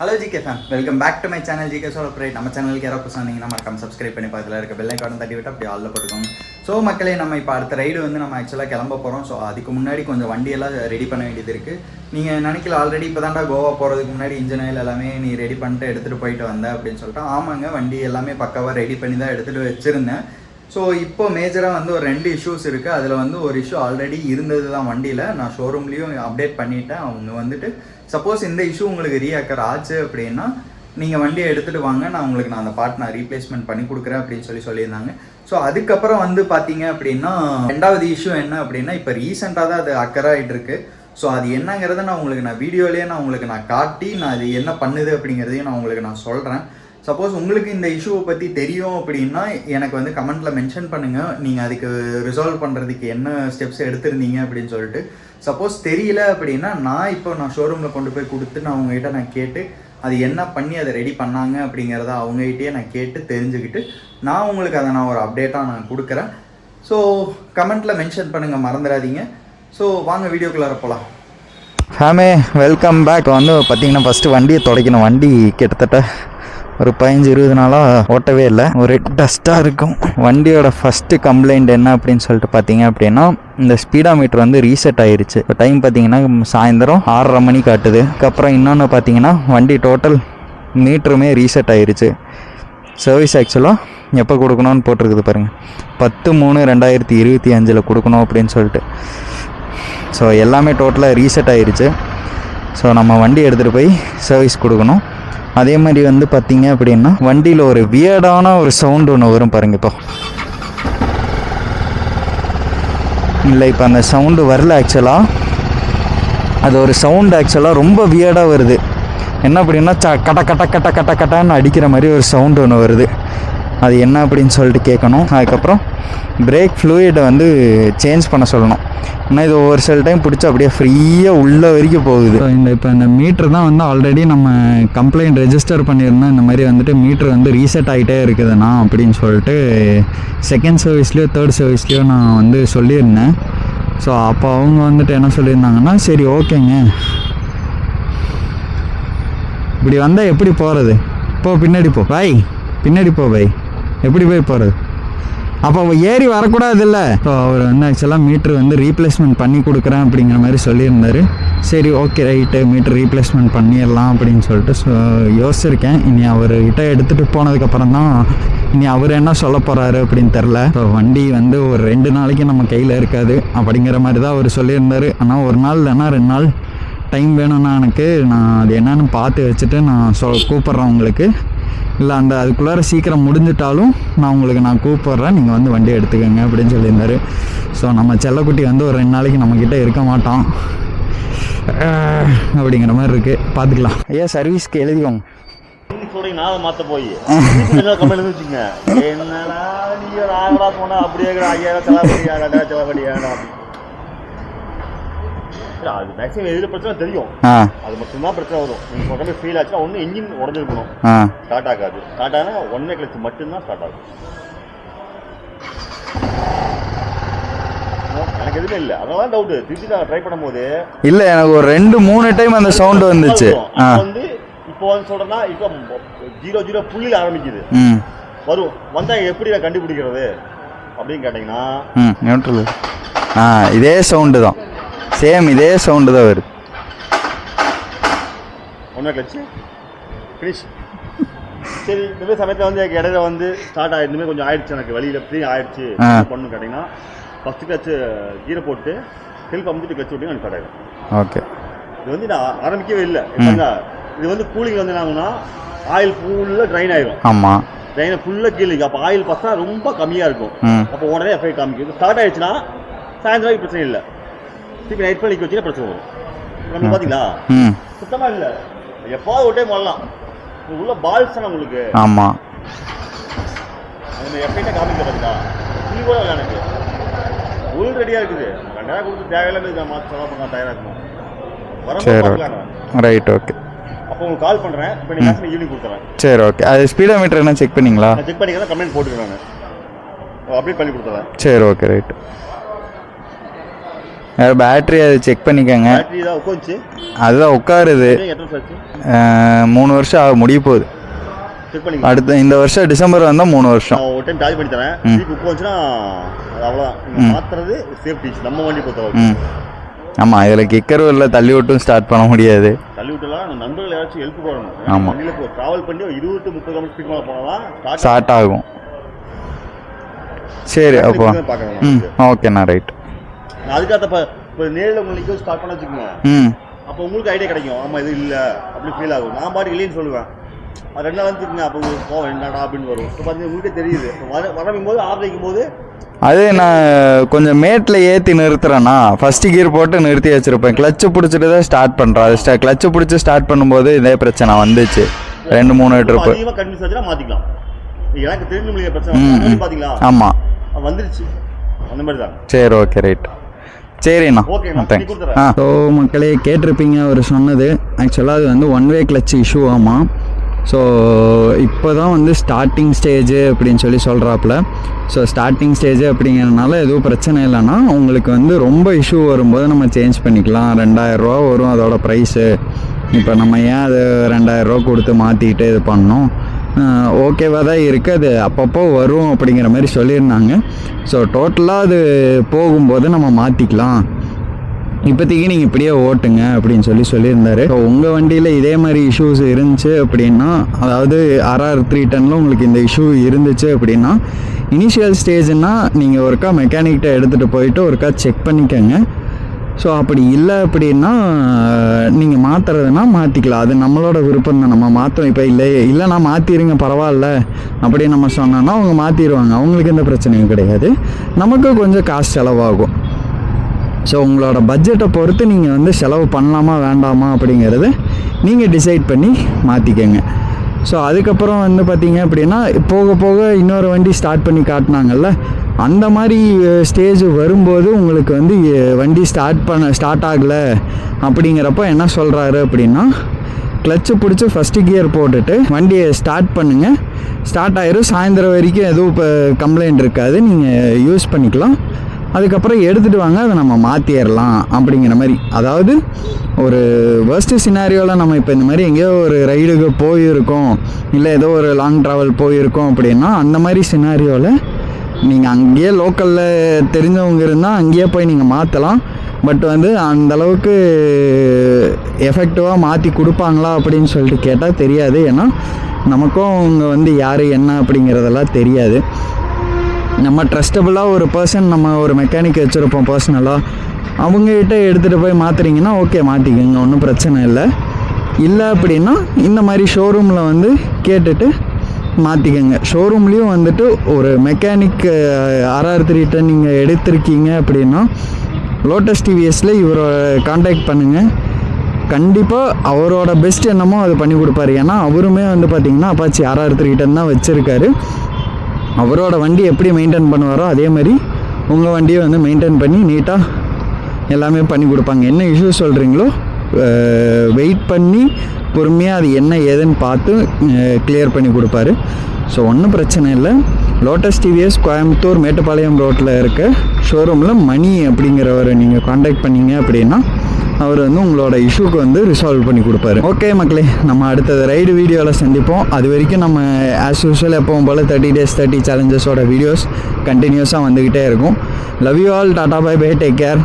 Hello GK fam, welcome back to my channel GK solo bright. நம்ம சேனலுக்கு யாரோ புதுசாக வந்தீங்கன்னா மறக்காம சப்ஸ்கிரைப் பண்ணி பக்கத்தில் இருக்க பெல் ஐக்கானை தட்டி விட்டு அப்படி ஆல்ல போட்டுக்கோங்க. ஸோ மக்களே, நம்ம இப்போ அடுத்த ரைடு வந்து நம்ம ஆக்சுவலாக கிளம்ப போகிறோம். ஸோ அதுக்கு முன்னாடி கொஞ்சம் வண்டியெல்லாம் ரெடி பண்ண வேண்டியது இருக்குது. நீங்கள் நினைக்கல ஆல்ரெடி இப்போ தான்டா கோவா போகிறதுக்கு முன்னாடி இன்ஜின் ஆயில் எல்லாமே நீ ரெடி பண்ணிட்டு எடுத்துகிட்டு போயிட்டு வந்த அப்படின்னு சொல்லிட்டு. ஆமாங்க, வண்டி எல்லாமே பக்காவாக ரெடி பண்ணி தான் எடுத்துகிட்டு வச்சுருந்தேன். ஸோ இப்போ மேஜராக வந்து ஒரு 2 இஷ்யூஸ் இருக்குது. அதில் வந்து ஒரு இஷ்யூ ஆல்ரெடி இருந்தது தான் வண்டியில். நான் ஷோரூம்லேயும் அப்டேட் பண்ணிவிட்டேன். அவங்க வந்துட்டு சப்போஸ் இந்த இஷ்யூ உங்களுக்கு ரீஆக்கர் ஆச்சு அப்படின்னா நீங்கள் வண்டியை எடுத்துகிட்டு வாங்க, நான் அந்த பார்ட் நான் ரீப்ளேஸ்மெண்ட் பண்ணி கொடுக்குறேன் அப்படின்னு சொல்லியிருந்தாங்க. ஸோ அதுக்கப்புறம் வந்து பார்த்தீங்க அப்படின்னா 2வது இஷ்யூ என்ன அப்படின்னா, இப்போ ரீசெண்டாக தான் அது அக்கராகிட்டு இருக்கு. ஸோ அது என்னங்கிறத நான் வீடியோலேயே நான் காட்டி நான் அது என்ன பண்ணுது அப்படிங்கிறதையும் நான் சொல்கிறேன். சப்போஸ் உங்களுக்கு இந்த இஷ்யூவை பற்றி தெரியும் அப்படின்னா எனக்கு வந்து கமெண்ட்டில் மென்ஷன் பண்ணுங்கள். நீங்கள் அதுக்கு ரிசால்வ் பண்ணுறதுக்கு என்ன ஸ்டெப்ஸ் எடுத்திருந்தீங்க அப்படின்னு சொல்லிட்டு. சப்போஸ் தெரியல அப்படின்னா நான் ஷோரூமில் கொண்டு போய் கொடுத்து அவங்ககிட்ட கேட்டு அது என்ன பண்ணி அதை ரெடி பண்ணாங்க அப்படிங்கிறத அவங்ககிட்டயே கேட்டு தெரிஞ்சுக்கிட்டு உங்களுக்கு அதை ஒரு அப்டேட்டாக கொடுக்குறேன். ஸோ கமெண்ட்டில் மென்ஷன் பண்ணுங்கள், மறந்துடாதீங்க. ஸோ வாங்க வீடியோக்குள்ளார போகலாம். ஃபேமே, வெல்கம் பேக். வந்து பார்த்தீங்கன்னா ஃபஸ்ட்டு வண்டியை துடைக்கணும். வண்டி கிட்டத்தட்ட ஒரு 15-20 நாளாக ஓட்டவே இல்லை, ஒரு டஸ்ட்டாக இருக்கும். வண்டியோட ஃபஸ்ட்டு கம்ப்ளைண்ட் என்ன அப்படின்னு சொல்லிட்டு பார்த்தீங்க அப்படின்னா, இந்த ஸ்பீடா மீட்டர் வந்து ரீசெட் ஆகிருச்சு. இப்போ டைம் பார்த்தீங்கன்னா சாயந்தரம் 6:30 மணி காட்டுது. அதுக்கப்புறம் இன்னொன்று பார்த்தீங்கன்னா வண்டி டோட்டல் மீட்டருமே ரீசெட் ஆகிருச்சு. சர்வீஸ் ஆக்சுவலாக எப்போ கொடுக்கணும்னு போட்டிருக்குது பாருங்கள், 10/3/2025 கொடுக்கணும் அப்படின்னு சொல்லிட்டு. ஸோ எல்லாமே டோட்டலாக ரீசெட் ஆகிருச்சு. ஸோ நம்ம வண்டி எடுத்துகிட்டு போய் சர்வீஸ் கொடுக்கணும். அதே மாதிரி வந்து பார்த்தீங்க அப்படின்னா வண்டியில் ஒரு வியர்டான ஒரு சவுண்டு ஒன்று வரும் பாருங்க. இப்போ அந்த சவுண்டு வரல. ஆக்சுவலாக அது ஒரு சவுண்டு ஆக்சுவலாக ரொம்ப வியர்டாக வருது. என்ன அப்படின்னா கட்ட கட்ட கட்ட கட்ட கட்டான்னு அடிக்கிற மாதிரி ஒரு சவுண்டு ஒன்று வருது. அது என்ன அப்படின்னு சொல்லிட்டு கேட்கணும். அதுக்கப்புறம் பிரேக் ஃப்ளூயிடை வந்து சேஞ்ச் பண்ண சொல்லணும். ஏன்னா இது ஒவ்வொரு சில டைம் பிடிச்சி அப்படியே ஃப்ரீயாக உள்ள வரைக்கும் போகுது. இப்போ இந்த மீட்ரு தான் வந்து ஆல்ரெடி நம்ம கம்ப்ளைண்ட் ரெஜிஸ்டர் பண்ணியிருந்தோம். இந்த மாதிரி வந்துட்டு மீட்ரு வந்து ரீசெட் ஆகிட்டே இருக்குதுண்ணா அப்படின்னு சொல்லிட்டு செகண்ட் சர்வீஸ்லேயோ 3rd சர்வீஸ்லேயோ நான் வந்து சொல்லியிருந்தேன். ஸோ அப்போ அவங்க வந்துட்டு என்ன சொல்லியிருந்தாங்கன்னா, சரி ஓகேங்க, இப்படி வந்தால் எப்படி போகிறது, பின்னாடி போ பாய், பின்னாடி போ பாய், எப்படி போய் போகிறது, அப்போ ஏறி வரக்கூடாது இல்லை. ஸோ அவர் வந்து ஆக்சுவலாக மீட்ரு வந்து ரீப்ளேஸ்மெண்ட் பண்ணி கொடுக்குறேன் அப்படிங்கிற மாதிரி சொல்லியிருந்தார். சரி ஓகே ரைட்டு, மீட்ரு ரீப்ளேஸ்மெண்ட் பண்ணிடலாம் அப்படின்னு சொல்லிட்டு யோசிச்சிருக்கேன். இனி அவர்கிட்ட எடுத்துகிட்டு போனதுக்கப்புறம் தான் இனி அவர் என்ன சொல்ல போகிறாரு அப்படின்னு தெரில. ஸோ வண்டி வந்து ஒரு 2 நாளைக்கு நம்ம கையில் இருக்காது அப்படிங்கிற மாதிரி தான் அவர் சொல்லியிருந்தார். ஆனால் ஒரு நாள் இல்லைன்னா 2 நாள் டைம் வேணும்னா எனக்கு நான் அது என்னன்னு பார்த்து வச்சுட்டு நான் கூப்பிட்றேன் உங்களுக்கு. இல்லை அதுக்குள்ளார சீக்கிரம் முடிஞ்சிட்டாலும் நான் கூப்பிட்றேன், நீங்கள் வந்து வண்டியை எடுத்துக்கோங்க அப்படின்னு சொல்லியிருந்தார். ஸோ நம்ம செல்லக்குட்டி வந்து ஒரு 2 நாளைக்கு நம்மக்கிட்ட இருக்க மாட்டான் அப்படிங்கிற மாதிரி இருக்குது. பார்த்துக்கலாம். ஐயா சர்வீஸ்க்கு எழுதிக்கோங்க. நான் மாற்ற போய் கம்பெனி வச்சுங்க, என்னடா நீங்கள் ஆகடா போனால் அப்படியே 5000 செலவடி அது மேக்ஸிமம் எதில் பிரச்சனை தெரியும், அது மட்டும்தான் பிரச்சனை வரும். நீங்கள் சொல்கிற ஃபீல் ஆச்சுன்னா ஒன்று இன்ஜின் உடஞ்சிருக்கணும், ஸ்டார்ட் ஆகாது. ஸ்டார்ட் ஆனால் 1 கிளச் மட்டும்தான் ஸ்டார்ட் ஆகும். எனக்கு எதுவுமே இல்லை, அதனால டவுட்டு. திருப்பி நான் ட்ரை பண்ணும்போது இல்லை, எனக்கு ஒரு 2-3 டைம் அந்த சவுண்டு வந்துச்சு. வந்து இப்போ வந்து சொல்கிறேன்னா இப்போ 00 புள்ளியில் ஆரம்பிக்குது, வரும். வந்தால் எப்படி நான் கண்டுபிடிக்கிறது அப்படின்னு கேட்டிங்கன்னா இதே சவுண்டு தான், சேம் இதே சவுண்டு தான் வருது. 1 கிளச்சு ஃபினிஷ். சரி, இந்த மாதிரி சமயத்தில் வந்து எனக்கு இடையில வந்து ஸ்டார்ட் ஆகி இந்தமாதிரி கொஞ்சம் ஆயிடுச்சு, எனக்கு வழியில் ஃப்ரீ ஆயிடுச்சு பண்ணணும் கேட்டிங்கன்னா ஃபஸ்ட்டு கிளச்சு கீரை போட்டு ஹெல்ப் அமுத்திட்டு கிளச்சு விட்டிங்கன்னா எனக்கு ஸ்டார்ட் ஆகிடும். ஓகே, இது வந்து நான் ஆரம்பிக்கவே இல்லை. இது வந்து கூலிங் வந்து என்ன ஆகுனா ஆயில் ஃபுல்லாக ட்ரைன் ஆயிடும். ஆமாம், ட்ரைனை ஃபுல்லாக கீழே. அப்போ ஆயில் பார்த்தா ரொம்ப கம்மியாக இருக்கும். அப்போ உடனே எஃபெக்ட் காமிக்கும். ஸ்டார்ட் ஆகிடுச்சுன்னா சாயந்தரம் பிரச்சனை இல்லை, திருப்பி நைட் பண்ணிக்க வச்சுன்னா பிரச்சனை வரும். நம்ம பார்த்தீங்களா சுத்தமாக இல்லை, எப்பாவது ஒரு டைம் வரலாம். உள்ள பால்ஸ் தானே உங்களுக்கு. ஆமாம், அந்த எஃபெக்டாக காமிக்க பார்த்தீங்களா, நீ கூட இல்லை. எனக்கு உள் ரெடியாக இருக்குது, 2000 கொடுத்து தேவையில்லாம மாற்ற செலவு பண்ண தயாராக இருக்கணும். வர ரைட். ஓகே, அப்போ உங்களுக்கு கால் பண்ணுறேன். இப்போ நீங்கள் ஈவினிங் கொடுத்துறேன். சரி ஓகே. அது ஸ்பீடா மீட்டர் என்ன செக் பண்ணிங்களா? செக் பண்ணிங்கன்னா கமெண்ட் போட்டுக்கிறேன், நான் அப்டேட் பண்ணி கொடுத்துறேன். சரி ஓகே ரைட்டு. பேட்டரி அது செக் பண்ணிக்கோங்க. பேட்டரி தான் உட்காந்துச்சு, அதுதான் உட்காருது. எத்தனை வருஷம் ஆச்சு? 3 வருஷம் ஆக முடிய போகுது. செக் பண்ணி அடுத்த இந்த வருஷம் டிசம்பர் வந்தால் 3 வருஷம். நான் ஒரு டைம் டாலி பண்ணி தரேன். ஜீப் உட்காந்துச்சுன்னா அது அவ்வளோதான். நீங்கள் மாற்றுறது சேஃப்டி நம்ம வண்டி பொறுத்தவரைக்கும். ஆமாம், இதில் கிக்கரும் இல்லை, தள்ளி விட்டும் ஸ்டார்ட் பண்ண முடியாது. தள்ளி விட்டுலாம் நண்பர்கள் யாராச்சும் ஹெல்ப் போடணும். ஆமாம், வண்டியில் இப்போ ட்ராவல் பண்ணி 20 to 30 km ஸ்பீட் மேலே போனால் தான் ஸ்டார்ட் ஆகும். சரி அப்போ ஓகேண்ணா, ரைட். அதுக்காக இப்போ நேரில் உங்களுக்கு ஸ்டார்ட் பண்ண வச்சுக்கோங்க. அப்போ உங்களுக்கு ஐடியா கிடைக்கும். ஆமாம் இது இல்லை அப்படி ஃபீல் ஆகும். நான் பாட்டு இல்லைன்னு சொல்லுவேன். அது 2 நாள் வந்துருக்குங்க. அப்போ உங்களுக்கு போவேன் என்னடா அப்படின்னு வரும். இப்போ பார்த்தீங்கன்னா உங்களுக்கே தெரியுது. வரவும் போது ஆஃப் வைக்கும் போது அது நான் கொஞ்சம் மேட்டில் ஏற்றி நிறுத்துறேன்னா ஃபஸ்ட்டு கியர் போட்டு நிறுத்தி வச்சுருப்பேன். கிளச்சு பிடிச்சிட்டு தான் ஸ்டார்ட் பண்ணுறேன். அது கிளச்சு பிடிச்சி ஸ்டார்ட் பண்ணும்போது இதே பிரச்சனை வந்துச்சு. 2-3 ட்ரிப்பு அதிகமாக கன்ஃபியூஸ் ஆச்சுன்னா மாற்றிக்கலாம். எனக்கு தெரிஞ்ச முடிய பிரச்சனை பார்த்தீங்களா? ஆமாம், வந்துருச்சு அந்த மாதிரி தான். சரி, ஓகே, ரைட். சரிண்ணா, தேங்க்ஸ். ஸோ மக்களே கேட்டிருப்பீங்க அவர் சொன்னது. ஆக்சுவலாக அது வந்து 1 வே கிளச் இஷ்யூ. ஆமாம். ஸோ இப்போ தான் வந்து ஸ்டார்டிங் ஸ்டேஜு அப்படின்னு சொல்கிறாப்புல. ஸோ ஸ்டார்டிங் ஸ்டேஜு அப்படிங்கிறதுனால எதுவும் பிரச்சனை இல்லைன்னா உங்களுக்கு வந்து ரொம்ப இஷ்யூ வரும்போது நம்ம சேஞ்ச் பண்ணிக்கலாம். 2000 வரும் அதோட ப்ரைஸு. இப்போ நம்ம ஏன் அது 2000 கொடுத்து மாற்றிக்கிட்டு இது பண்ணோம். ஓகேவாக தான் இருக்குது. அது அப்பப்போ வரும் அப்படிங்கிற மாதிரி சொல்லியிருந்தாங்க. ஸோ டோட்டலாக அது போகும்போது நம்ம மாற்றிக்கலாம். இப்போதைக்கு நீங்கள் இப்படியே ஓட்டுங்க அப்படின்னு சொல்லியிருந்தாரு. ஸோ உங்கள் வண்டியில் இதே மாதிரி இஷ்யூஸ் இருந்துச்சு அப்படின்னா, அதாவது RR 310 உங்களுக்கு இந்த இஷ்யூ இருந்துச்சு அப்படின்னா, இனிஷியல் ஸ்டேஜ்னால் நீங்கள் ஒருக்கா மெக்கானிக்கிட்ட எடுத்துகிட்டு போயிட்டு ஒருக்கா செக் பண்ணிக்கோங்க. ஸோ அப்படி இல்லை அப்படின்னா நீங்கள் மாற்றுறதுனா மாற்றிக்கலாம். அது நம்மளோட விருப்பம் தான். நம்ம மாற்றோம். இப்போ இல்லைனா மாற்றிடுங்க பரவாயில்ல அப்படின்னு நம்ம சொன்னோன்னா அவங்க மாற்றிடுவாங்க. அவங்களுக்கு எந்த பிரச்சனையும் கிடையாது. நமக்கு கொஞ்சம் காசு செலவாகும். ஸோ உங்களோட பட்ஜெட்டை பொறுத்து நீங்கள் வந்து செலவு பண்ணலாமா வேண்டாமா அப்படிங்கிறது நீங்கள் டிசைட் பண்ணி மாற்றிக்கங்க. ஸோ அதுக்கப்புறம் வந்து பார்த்திங்க அப்படின்னா போக போக இன்னொரு வண்டி ஸ்டார்ட் பண்ணி காட்டினாங்கல்ல, அந்த மாதிரி ஸ்டேஜ் வரும்போது உங்களுக்கு வந்து வண்டி ஸ்டார்ட் ஆகலை அப்படிங்கிறப்ப என்ன சொல்கிறாரு அப்படின்னா, கிளச்சு பிடிச்சி ஃபஸ்ட்டு கியர் போட்டுட்டு வண்டியை ஸ்டார்ட் பண்ணுங்கள். ஸ்டார்ட் ஆகிரும். சாயந்தரம் வரைக்கும் எதுவும் இப்போ கம்ப்ளைண்ட் இருக்காது. நீங்கள் யூஸ் பண்ணிக்கலாம். அதுக்கப்புறம் எடுத்துகிட்டு வாங்க, அதை நம்ம மாற்றிடலாம் அப்படிங்கிற மாதிரி. அதாவது ஒரு வேர்ஸ்ட்டு சினாரியோவில் நம்ம இப்போ இந்த மாதிரி எங்கேயோ ஒரு ரைடுக்கு போயிருக்கோம், இல்லை ஏதோ ஒரு லாங் ட்ராவல் போயிருக்கோம் அப்படின்னா அந்த மாதிரி சினாரியோவில் நீங்கள் அங்கேயே லோக்கலில் தெரிஞ்சவங்க இருந்தால் அங்கேயே போய் நீங்கள் மாற்றலாம். பட் வந்து அந்தளவுக்கு எஃபெக்டிவாக மாற்றி கொடுப்பாங்களா அப்படின்னு சொல்லிட்டு கேட்டால் தெரியாது. ஏன்னா நமக்கும் அவங்க வந்து யார் என்ன அப்படிங்கிறதெல்லாம் தெரியாது. நம்ம ட்ரஸ்டபுளாக ஒரு பர்சன், நம்ம ஒரு மெக்கானிக் வச்சுருப்போம் பர்சனலாக, அவங்ககிட்ட எடுத்துகிட்டு போய் மாற்றுறீங்கன்னா ஓகே மாற்றிக்கோங்க, ஒன்றும் பிரச்சனை இல்லை. இல்லை அப்படின்னா இந்த மாதிரி ஷோரூமில் வந்து கேட்டுட்டு மாற்றிக்கோங்க. ஷோரூம்லேயும் வந்துட்டு ஒரு மெக்கானிக் RR 310 நீங்கள் எடுத்திருக்கீங்க அப்படின்னா லோட்டஸ் டிவிஎஸில் இவரை காண்டாக்ட் பண்ணுங்கள். கண்டிப்பாக அவரோட பெஸ்ட் என்னமோ அது பண்ணி கொடுப்பாரு. ஏன்னா அவருமே வந்து பார்த்திங்கன்னா அப்பாச்சி RR 310 தான் வச்சுருக்காரு. அவரோட வண்டி எப்படி மெயின்டைன் பண்ணுவாரோ அதே மாதிரி உங்கள் வண்டியை வந்து மெயின்டைன் பண்ணி நீட்டாக எல்லாமே பண்ணி கொடுப்பாங்க. என்ன இஷ்யூ சொல்கிறீங்களோ வெயிட் பண்ணி பொறுமையாக அது என்ன ஏதுன்னு பார்த்து கிளியர் பண்ணி கொடுப்பாரு. ஸோ ஒன்றும் பிரச்சனை இல்லை. லோட்டஸ் டிவிஎஸ் கோயம்புத்தூர் மேட்டுப்பாளையம் ரோட்டில் இருக்க ஷோரூமில் மணி அப்படிங்கிறவரை நீங்கள் காண்டாக்ட் பண்ணிங்க அப்படின்னா அவர் வந்து உங்களோட இஷ்யூக்கு வந்து ரிசால்வ் பண்ணி கொடுப்பாரு. ஓகே மக்களே, நம்ம அடுத்தது ரைடு வீடியோவில் சந்திப்போம். அது வரைக்கும் நம்ம ஆஸ் யூஸ்வல் எப்பவும் போல் 30 days 30 challenges வீடியோஸ் கண்டினியூஸாக வந்துக்கிட்டே இருக்கும். Love you all. Tata bye bye, take care.